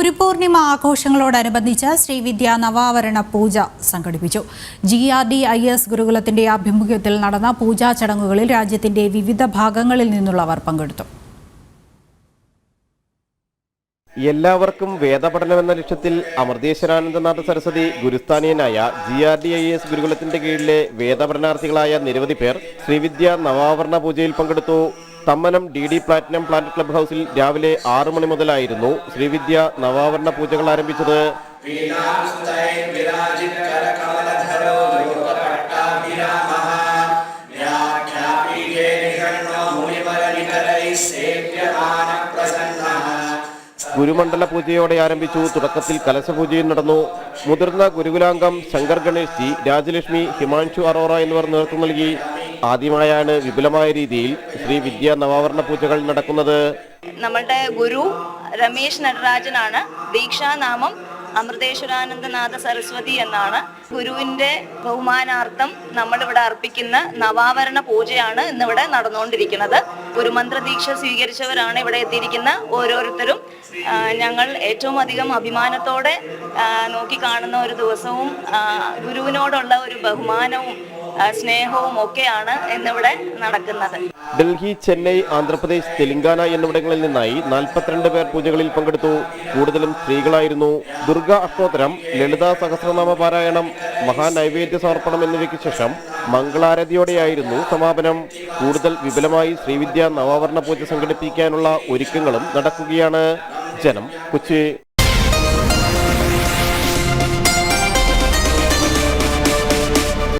ഗുരുപൂർണിമ ആഘോഷങ്ങളോടനുബന്ധിച്ച് ശ്രീവിദ്യ നവാവരണ പൂജ സംഘടിപ്പിച്ചു. GRDIS ഗുരുകുലത്തിന്റെ ആഭിമുഖ്യത്തിൽ നടന്ന പൂജാ ചടങ്ങുകളിൽ രാജ്യത്തിന്റെ വിവിധ ഭാഗങ്ങളിൽ നിന്നുള്ളവർ പങ്കെടുത്തു. എല്ലാവർക്കും വേദപഠനമെന്ന ലക്ഷ്യത്തിൽ അമൃതേശ്വരാനന്ദനാഥ സരസ്വതി ഗുരുസ്ഥാനീയനായ GRDIS ഗുരുകുലത്തിന്റെ കീഴിലെ വേദപഠനാർത്ഥികളായ നിരവധി പേർ ശ്രീവിദ്യ നവാവരണ പൂജയിൽ പങ്കെടുത്തു. Thammanam DD platinum plant club ഹൗസിൽ രാവിലെ 6 മണി മുതലായിരുന്നു ശ്രീവിദ്യ നവാവരണ പൂജകൾ ആരംഭിച്ചത്. ഗുരുമണ്ഡല പൂജയോടെ ആരംഭിച്ചു. തുടക്കത്തിൽ കലശപൂജയും നടന്നു. മുതിർന്ന ഗുരുകുലാംഗം ശങ്കർ ഗണേഷ് ജി, രാജലക്ഷ്മി, ഹിമാൻഷു അറോറ എന്നിവർ നേതൃത്വം നൽകി. ആദ്യമായാണ് വിപുലമായ രീതിയിൽ ശ്രീവിദ്യ നവാവരണ പൂജകൾ നടക്കുന്നത്. നമ്മളുടെ ഗുരു രമേശ് നടരാജനാണ്. ദീക്ഷാനാമം അമൃതേശ്വരാനന്ദനാഥ സരസ്വതി എന്നാണ്. ഗുരുവിന്റെ ബഹുമാനാർത്ഥം നമ്മളിവിടെ അർപ്പിക്കുന്ന നവാവരണ പൂജയാണ് ഇന്നിവിടെ നടന്നുകൊണ്ടിരിക്കുന്നത്. ഗുരുമന്ത്ര ദീക്ഷ സ്വീകരിച്ചവരാണ് ഇവിടെ എത്തിയിരിക്കുന്ന ഓരോരുത്തരും. ഞങ്ങൾ ഏറ്റവും അധികം അഭിമാനത്തോടെ നോക്കിക്കാണുന്ന ഒരു ദിവസവും ഗുരുവിനോടുള്ള ഒരു ബഹുമാനവും സ്നേഹവും ഒക്കെയാണ് ഇന്നിവിടെ നടക്കുന്നത്. ഡൽഹി, ചെന്നൈ, ആന്ധ്രാപ്രദേശ്, തെലങ്കാന എന്നിവിടങ്ങളിൽ നിന്നായി 42 പേർ പൂജകളിൽ പങ്കെടുത്തു. കൂടുതലും സ്ത്രീകളായിരുന്നു. ദുർഗ അഷ്ടോത്തരം, ലളിത സഹസ്രനാമ പാരായണം, മഹാനൈവേദ്യ സമർപ്പണം എന്നിവയ്ക്ക് ശേഷം മംഗളാരതിയോടെയായിരുന്നു സമാപനം. കൂടുതൽ വിപുലമായി ശ്രീവിദ്യ നവാവരണ പൂജ സംഘടിപ്പിക്കാനുള്ള ഒരുക്കങ്ങളും നടക്കുകയാണ്. ജനം, കൊച്ചി.